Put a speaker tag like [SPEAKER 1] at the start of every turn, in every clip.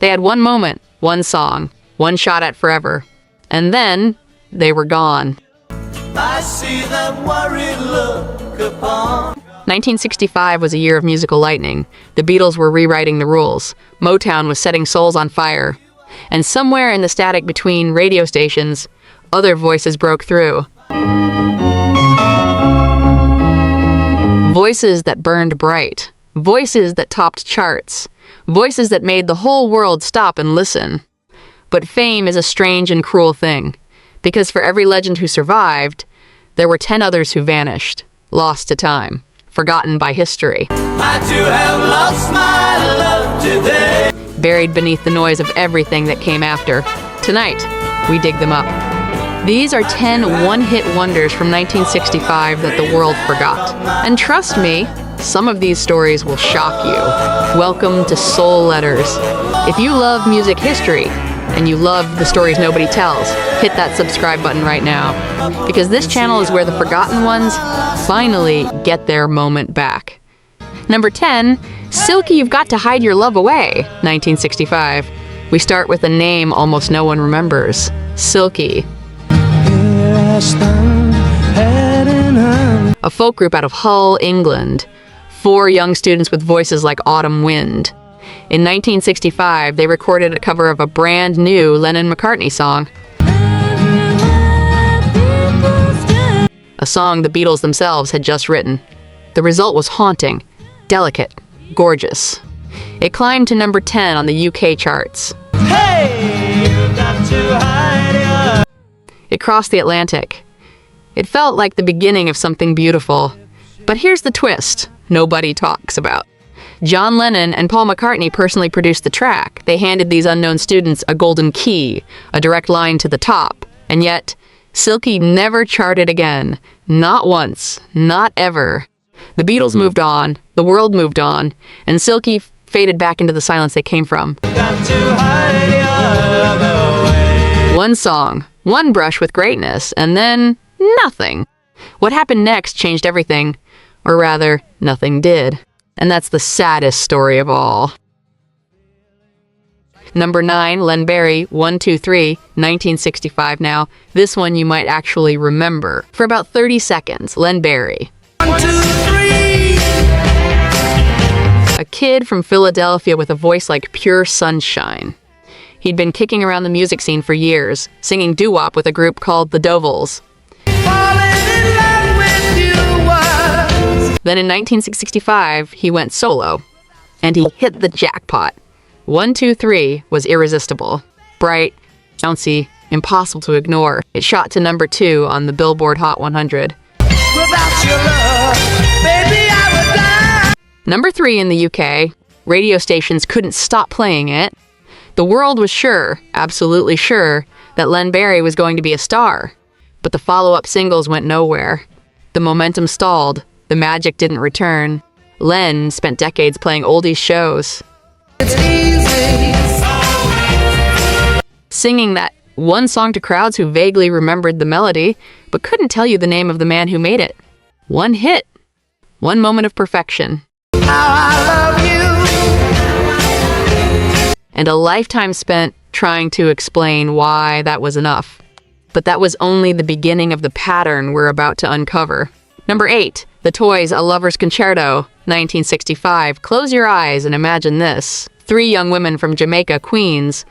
[SPEAKER 1] They had one moment, one song, one shot at forever. And then they were gone.
[SPEAKER 2] I see them worried look upon.
[SPEAKER 1] 1965 was a year of musical lightning. The Beatles were rewriting the rules. Motown was setting souls on fire. And somewhere in the static between radio stations, other voices broke through. Voices that burned bright. Voices that topped charts. Voices that made the whole world stop and listen. But fame is a strange and cruel thing, because for every legend who survived, there were 10 others who vanished, lost to time, forgotten by history.
[SPEAKER 2] I too have lost my love today.
[SPEAKER 1] Buried beneath the noise of everything that came after. Tonight, we dig them up. These are 10 one-hit wonders from 1965 that the world forgot. And trust me, some of these stories will shock you. Welcome to Soul Letters. If you love music history, and you love the stories nobody tells, hit that subscribe button right now. Because this channel is where the forgotten ones finally get their moment back. Number 10, Silky, You've Got to Hide Your Love Away, 1965. We start with a name almost no one remembers, Silky. A folk group out of Hull, England. 4 young students with voices like autumn wind. In 1965, they recorded a cover of a brand new Lennon-McCartney song. A song the Beatles themselves had just written. The result was haunting, delicate, gorgeous. It climbed to number 10 on the UK charts.
[SPEAKER 2] Hey, you've got to hide your...
[SPEAKER 1] It crossed the Atlantic. It felt like the beginning of something beautiful. But here's the twist nobody talks about. John Lennon and Paul McCartney personally produced the track. They handed these unknown students a golden key, a direct line to the top. And yet, Silky never charted again. Not once. Not ever. The Beatles moved on, the world moved on, and Silky faded back into the silence they came from.
[SPEAKER 2] Got to hide your love away.
[SPEAKER 1] One song, one brush with greatness, and then nothing. What happened next changed everything. Or rather, nothing did. And that's the saddest story of all. Number 9, Len Barry, 1, 2, 3, 1965 now. This one you might actually remember. For about 30 seconds, Len Barry.
[SPEAKER 2] 1, 2, 3.
[SPEAKER 1] A kid from Philadelphia with a voice like pure sunshine. He'd been kicking around the music scene for years, singing doo-wop with a group called the Dovels. Then in 1965, he went solo, and he hit the jackpot. 1, 2, 3 was irresistible. Bright, bouncy, impossible to ignore. It shot to number 2 on the Billboard Hot 100.
[SPEAKER 2] Without your love, baby, I would die.
[SPEAKER 1] Number 3 in the UK, radio stations couldn't stop playing it. The world was sure, absolutely sure, that Len Barry was going to be a star. But the follow-up singles went nowhere. The momentum stalled. The magic didn't return. Len spent decades playing oldies shows.
[SPEAKER 2] It's easy.
[SPEAKER 1] Singing that one song to crowds who vaguely remembered the melody, but couldn't tell you the name of the man who made it. One hit. One moment of perfection.
[SPEAKER 2] How I love you.
[SPEAKER 1] And a lifetime spent trying to explain why that was enough. But that was only the beginning of the pattern we're about to uncover. Number 8, The Toys, A Lover's Concerto, 1965. Close your eyes and imagine this. 3 young women from Jamaica, Queens.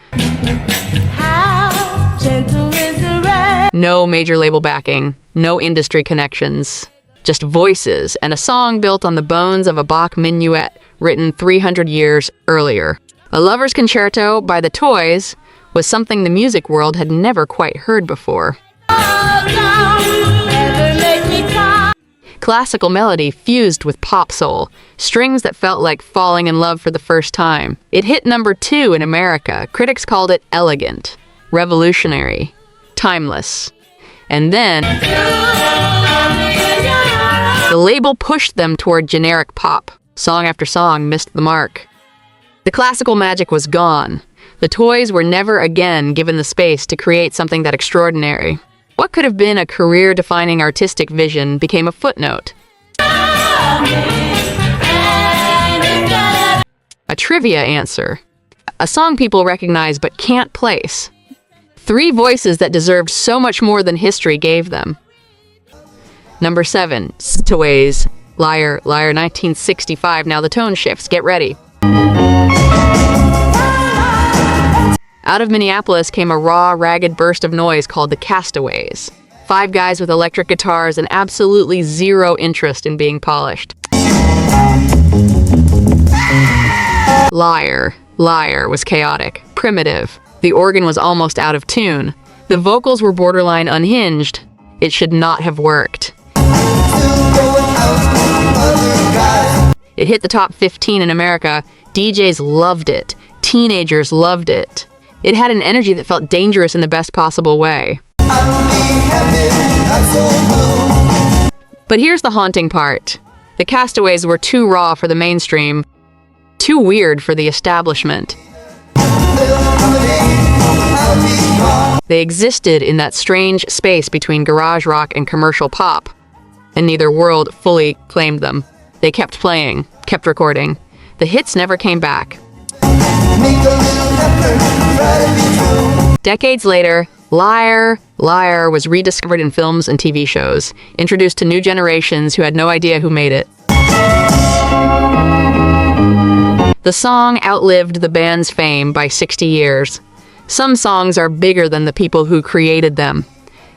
[SPEAKER 2] How gentle is the rain.
[SPEAKER 1] No major label backing, no industry connections. Just voices and a song built on the bones of a Bach minuet written 300 years earlier. A Lover's Concerto by The Toys was something the music world had never quite heard before. Classical melody fused with pop soul, strings that felt like falling in love for the first time. It hit number 2 in America. Critics called it elegant, revolutionary, timeless. And then the label pushed them toward generic pop. Song after song missed the mark. The classical magic was gone. The Toys were never again given the space to create something that extraordinary. What could have been a career-defining artistic vision became a footnote. A trivia answer. A song people recognize but can't place. 3 voices that deserved so much more than history gave them. Number 7, Castaways, Liar, Liar, 1965. Now the tone shifts. Get ready. Out of Minneapolis came a raw, ragged burst of noise called the Castaways. 5 guys with electric guitars and absolutely zero interest in being polished. Liar, Liar was chaotic, primitive. The organ was almost out of tune. The vocals were borderline unhinged. It should not have worked. It hit the top 15 in America. DJs loved it. Teenagers loved it. It had an energy that felt dangerous in the best possible way. But here's the haunting part. The Castaways were too raw for the mainstream, too weird for the establishment. They existed in that strange space between garage rock and commercial pop, and neither world fully claimed them. They kept playing, kept recording. The hits never came back. Decades later, Liar, Liar was rediscovered in films and TV shows, introduced to new generations who had no idea who made it. The song outlived the band's fame by 60 years. Some songs are bigger than the people who created them,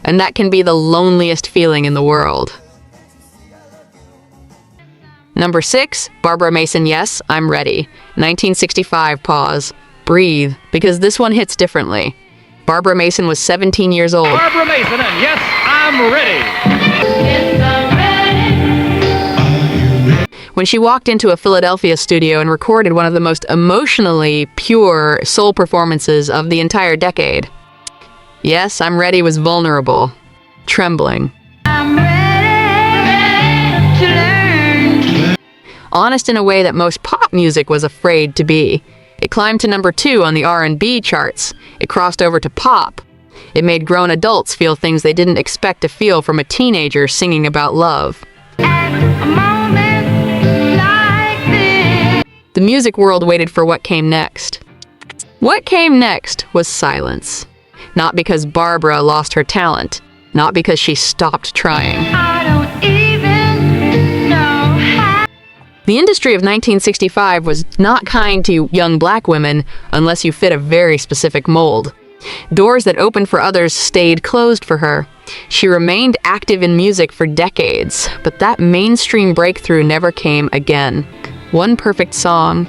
[SPEAKER 1] and that can be the loneliest feeling in the world. Number 6, Barbara Mason, Yes, I'm Ready. 1965, pause. Breathe, because this one hits differently. Barbara Mason was 17 years old.
[SPEAKER 3] Barbara Mason and Yes, I'm Ready.
[SPEAKER 1] When she walked into a Philadelphia studio and recorded one of the most emotionally pure soul performances of the entire decade. Yes, I'm Ready was vulnerable, trembling. I'm ready to learn. Honest in a way that most pop music was afraid to be. It climbed to number 2 on the R&B charts. It crossed over to pop. It made grown adults feel things they didn't expect to feel from a teenager singing about love. The music world waited for what came next. What came next was silence. Not because Barbara lost her talent, not because she stopped trying. I don't even know how. The industry of 1965 was not kind to young black women unless you fit a very specific mold. Doors that opened for others stayed closed for her. She remained active in music for decades, but that mainstream breakthrough never came again. One perfect song,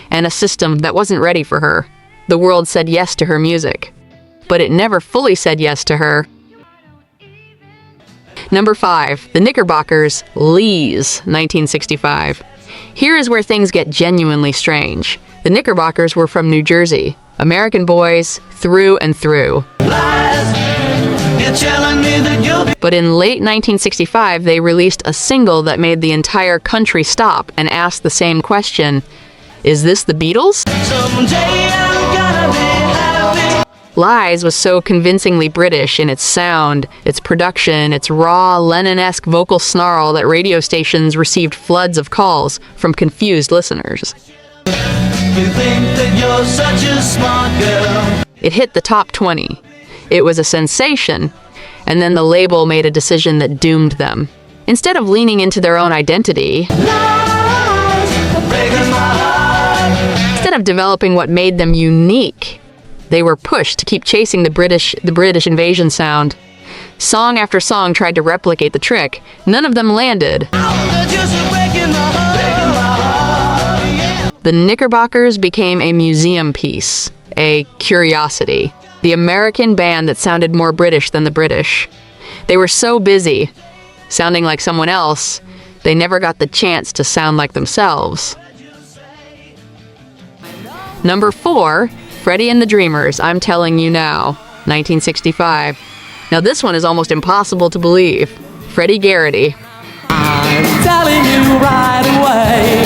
[SPEAKER 1] and a system that wasn't ready for her. The world said yes to her music, but it never fully said yes to her. Number 5, The Knickerbockers, Lee's, 1965. Here is where things get genuinely strange. The Knickerbockers were from New Jersey, American boys through and through. But in late 1965, they released a single that made the entire country stop and ask the same question: is this the Beatles? Lies was so convincingly British in its sound, its production, its raw, Lennon-esque vocal snarl that radio stations received floods of calls from confused listeners.
[SPEAKER 2] You think that you're such a smart girl.
[SPEAKER 1] It hit the top 20. It was a sensation, and then the label made a decision that doomed them. Instead of leaning into their own identity, instead of developing what made them unique, they were pushed to keep chasing the British invasion sound. Song after song tried to replicate the trick. None of them landed. The Knickerbockers became a museum piece, a curiosity. The American band that sounded more British than the British. They were so busy, sounding like someone else, they never got the chance to sound like themselves. Number 4, Freddie and the Dreamers, I'm Telling You Now, 1965. Now this one is almost impossible to believe. Freddie Garrity.
[SPEAKER 2] I'm telling you right away.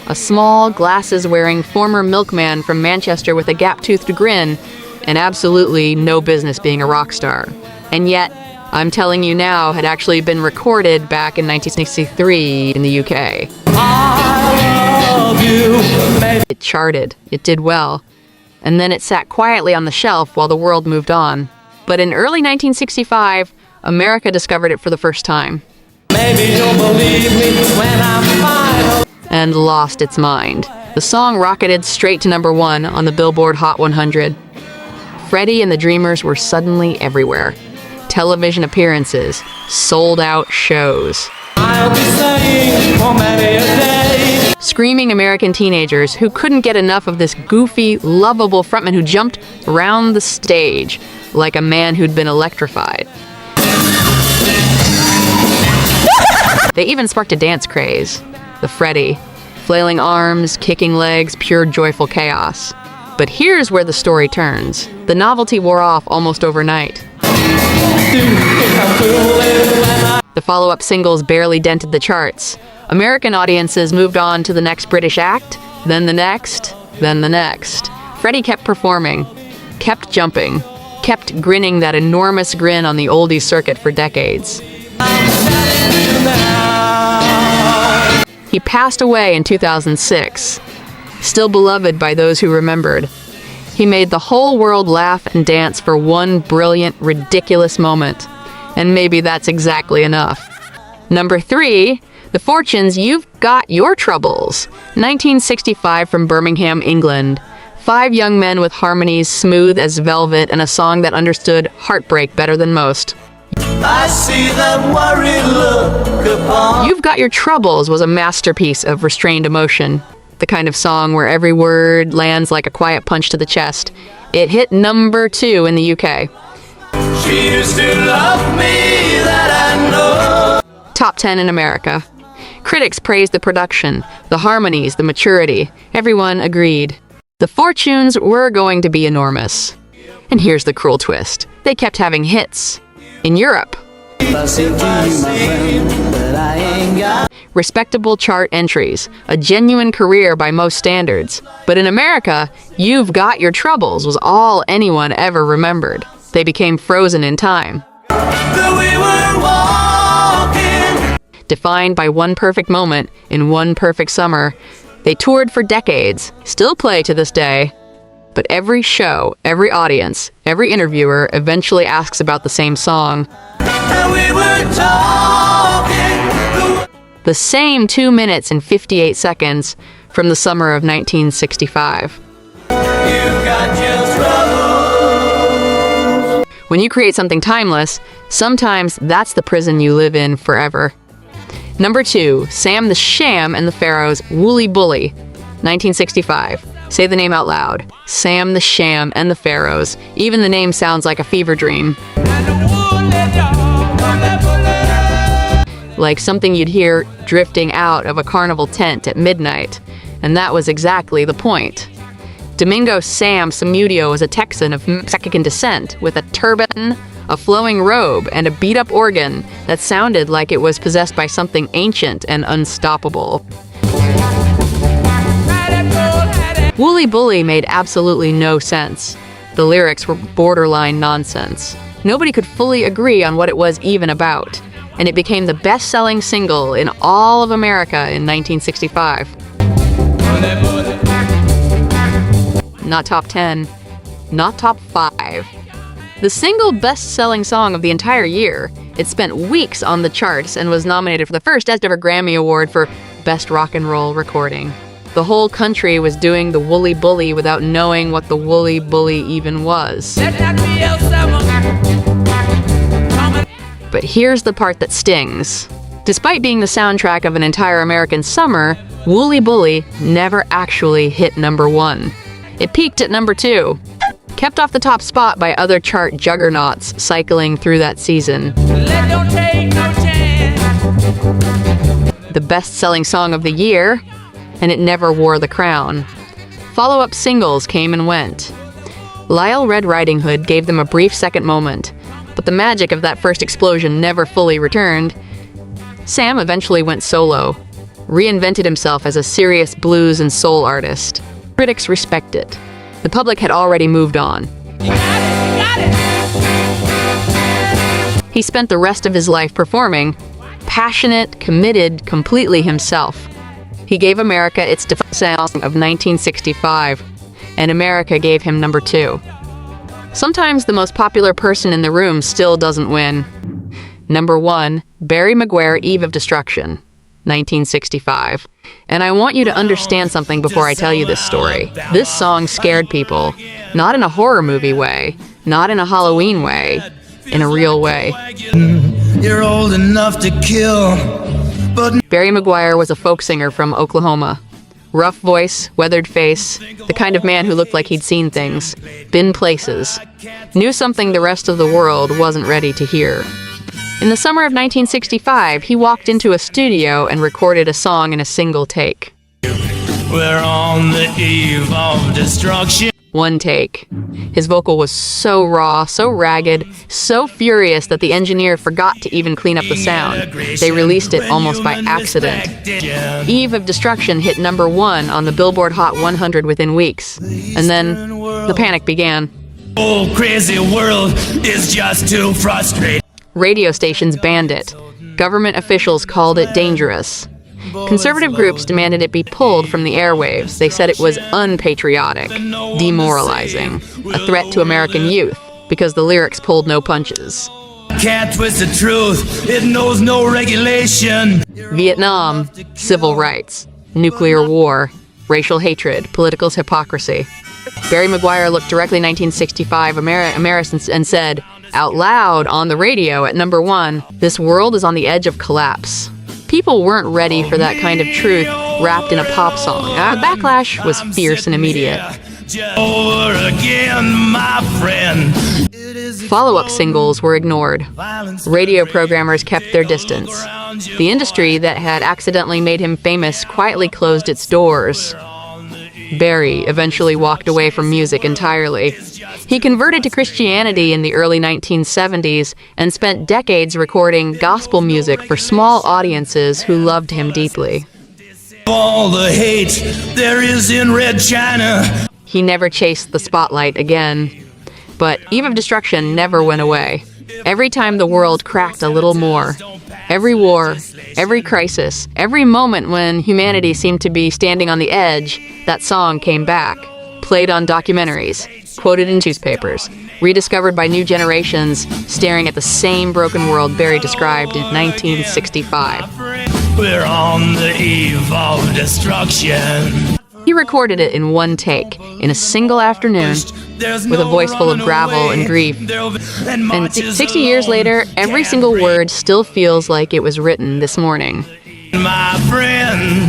[SPEAKER 1] A small, glasses-wearing former milkman from Manchester with a gap-toothed grin and absolutely no business being a rock star. And yet, I'm Telling You Now had actually been recorded back in 1963 in the UK.
[SPEAKER 2] you. Maybe
[SPEAKER 1] It charted, it did well, and then it sat quietly on the shelf while the world moved on. But in early 1965, America discovered it for the first time
[SPEAKER 2] you'll believe me when I'm fine.
[SPEAKER 1] and lost its mind. The song rocketed straight to number 1 on the Billboard Hot 100. Freddie and the Dreamers were suddenly everywhere. Television appearances, sold-out shows.
[SPEAKER 2] I'll be saying for many a day.
[SPEAKER 1] Screaming American teenagers who couldn't get enough of this goofy, lovable frontman who jumped around the stage like a man who'd been electrified. They even sparked a dance craze. The Freddie. Flailing arms, kicking legs, pure joyful chaos. But here's where the story turns. The novelty wore off almost overnight. The follow-up singles barely dented the charts. American audiences moved on to the next British act, then the next, then the next. Freddie kept performing, kept jumping, kept grinning that enormous grin on the oldies circuit for decades. He passed away in 2006, still beloved by those who remembered. He made the whole world laugh and dance for one brilliant, ridiculous moment. And maybe that's exactly enough. Number 3, The Fortunes' You've Got Your Troubles, 1965 from Birmingham, England. 5 young men with harmonies smooth as velvet and a song that understood heartbreak better than most.
[SPEAKER 2] I see that worried look upon.
[SPEAKER 1] You've Got Your Troubles was a masterpiece of restrained emotion, the kind of song where every word lands like a quiet punch to the chest. It hit number 2 in the UK.
[SPEAKER 2] She used to love me, that I know.
[SPEAKER 1] Top 10 in America. Critics praised the production, the harmonies, the maturity. Everyone agreed. The fortunes were going to be enormous. And here's the cruel twist. They kept having hits. In Europe. Respectable chart entries, a genuine career by most standards. But in America, You've Got Your Troubles was all anyone ever remembered. They became frozen in time.
[SPEAKER 2] We were walking.
[SPEAKER 1] Defined by one perfect moment in one perfect summer, they toured for decades, still play to this day. But every show, every audience, every interviewer eventually asks about the same song.
[SPEAKER 2] And we were talking.
[SPEAKER 1] The same 2 minutes and 58 seconds from the summer of 1965.
[SPEAKER 2] You've got your troubles.
[SPEAKER 1] When you create something timeless, sometimes that's the prison you live in forever. Number 2, Sam the Sham and the Pharaohs' Wooly Bully, 1965. Say the name out loud. Sam the Sham and the Pharaohs. Even the name sounds like a fever dream. Like something you'd hear drifting out of a carnival tent at midnight. And that was exactly the point. Domingo Sam Samudio was a Texan of Mexican descent with a turban, a flowing robe, and a beat-up organ that sounded like it was possessed by something ancient and unstoppable. Wooly Bully made absolutely no sense. The lyrics were borderline nonsense. Nobody could fully agree on what it was even about, and it became the best-selling single in all of America in 1965. Not top 10, not top 5. The single best-selling song of the entire year, it spent weeks on the charts and was nominated for the first ever Grammy Award for Best Rock and Roll Recording. The whole country was doing the Wooly Bully without knowing what the Wooly Bully even was. But here's the part that stings. Despite being the soundtrack of an entire American summer, Wooly Bully never actually hit number 1. It peaked at number 2, kept off the top spot by other chart juggernauts cycling through that season. The best-selling song of the year, and it never wore the crown. Follow-up singles came and went. Lyle Red Riding Hood gave them a brief second moment, but the magic of that first explosion never fully returned. Sam eventually went solo, reinvented himself as a serious blues and soul artist. Critics respect it. The public had already moved on.
[SPEAKER 2] You got it.
[SPEAKER 1] He spent the rest of his life performing, passionate, committed, completely himself. He gave America its defining sound of 1965, and America gave him number 2. Sometimes the most popular person in the room still doesn't win. Number 1, Barry McGuire, Eve of Destruction, 1965. And I want you to understand something before I tell you this story. This song scared people, not in a horror movie way, not in a Halloween way, in a real way.
[SPEAKER 2] You're old enough to kill, but
[SPEAKER 1] Barry McGuire was a folk singer from Oklahoma. Rough voice, weathered face, the kind of man who looked like he'd seen things, been places, knew something the rest of the world wasn't ready to hear. In the summer of 1965, he walked into a studio and recorded a song in a single take.
[SPEAKER 2] we're on the eve of destruction.
[SPEAKER 1] One take. His vocal was so raw, so ragged, so furious that the engineer forgot to even clean up the sound. They released it almost by accident. Eve of Destruction hit number 1 on the Billboard Hot 100 within weeks. And then the panic began.
[SPEAKER 2] Oh, crazy world is just too frustrating.
[SPEAKER 1] Radio stations banned it. Government officials called it dangerous. Conservative groups demanded it be pulled from the airwaves. They said it was unpatriotic, demoralizing, a threat to American youth, because the lyrics pulled no punches.
[SPEAKER 2] Can't twist the truth, it knows no regulation.
[SPEAKER 1] Vietnam, civil rights, nuclear war, racial hatred, political hypocrisy. Barry McGuire looked directly 1965 Americans and said, out loud on the radio at number 1, this world is on the edge of collapse. People weren't ready for that kind of truth wrapped in a pop song. The backlash was fierce and immediate.
[SPEAKER 2] Over again, my friend.
[SPEAKER 1] Follow-up singles were ignored. Radio programmers kept their distance. The industry that had accidentally made him famous quietly closed its doors. Barry eventually walked away from music entirely. He converted to Christianity in the early 1970s and spent decades recording gospel music for small audiences who loved him deeply.
[SPEAKER 2] All the hate there is in Red China.
[SPEAKER 1] He never chased the spotlight again. But Eve of Destruction never went away. Every time the world cracked a little more, every war, every crisis, every moment when humanity seemed to be standing on the edge, that song came back, played on documentaries, quoted in newspapers, rediscovered by new generations staring at the same broken world Barry described in 1965.
[SPEAKER 2] We're on the eve of destruction.
[SPEAKER 1] He recorded it in one take, in a single afternoon, with a voice full of gravel and grief. And 60 years later, every single word still feels like it was written this morning.
[SPEAKER 2] My friend,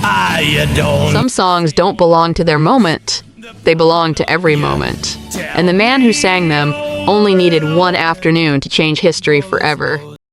[SPEAKER 2] I don't.
[SPEAKER 1] Some songs don't belong to their moment. They belong to every moment. And the man who sang them only needed one afternoon to change history forever.